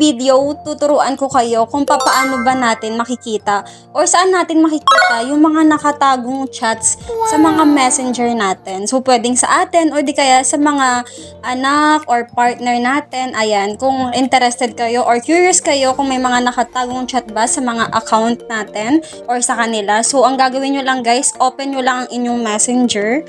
video, tuturuan ko kayo kung paano ba natin makikita or saan natin makikita yung mga nakatagong chats sa mga messenger natin. So, pwedeng sa atin o di kaya sa mga anak or partner natin. Ayan, kung interested kayo or curious kayo kung may mga nakatagong chat ba sa mga account natin or sa kanila. So, ang gagawin nyo lang guys, open nyo lang ang inyong messenger.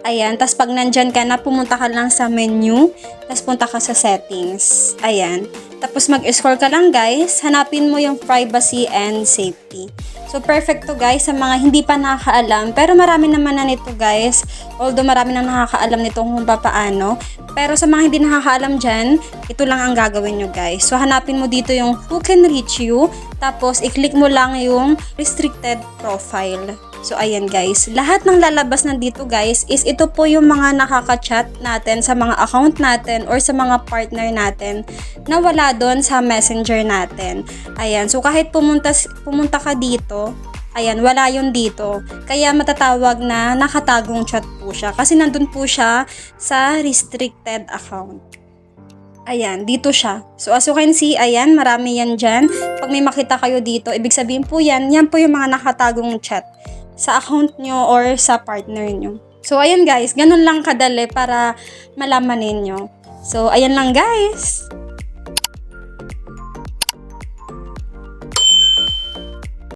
Ayan, tas pag nandyan ka na, pumunta ka lang sa menu, tas punta ka sa settings. Ayan. Tapos mag-scroll ka lang guys, hanapin mo yung privacy and safety. So perfect to guys sa mga hindi pa nakakaalam, pero marami naman na nito guys. Although marami nang nakakaalam nito kung paano, pero sa mga hindi nakakaalam dyan, ito lang ang gagawin nyo guys. So hanapin mo dito yung who can reach you, tapos i-click mo lang yung restricted profile. So, ayan guys. Lahat ng lalabas nandito guys is ito po yung mga nakaka-chat natin sa mga account natin or sa mga partner natin na wala doon sa messenger natin. Ayan. So, kahit pumunta ka dito, ayan, wala yun dito. Kaya matatawag na nakatagong chat po siya. Kasi nandun po siya sa restricted account. Ayan, dito siya. So, as you can see, ayan, marami yan dyan. Pag may makita kayo dito, ibig sabihin po yan po yung mga nakatagong chat sa account nyo or sa partner nyo. So, ayan guys, ganun lang kadali para malaman ninyo. So, ayan lang guys.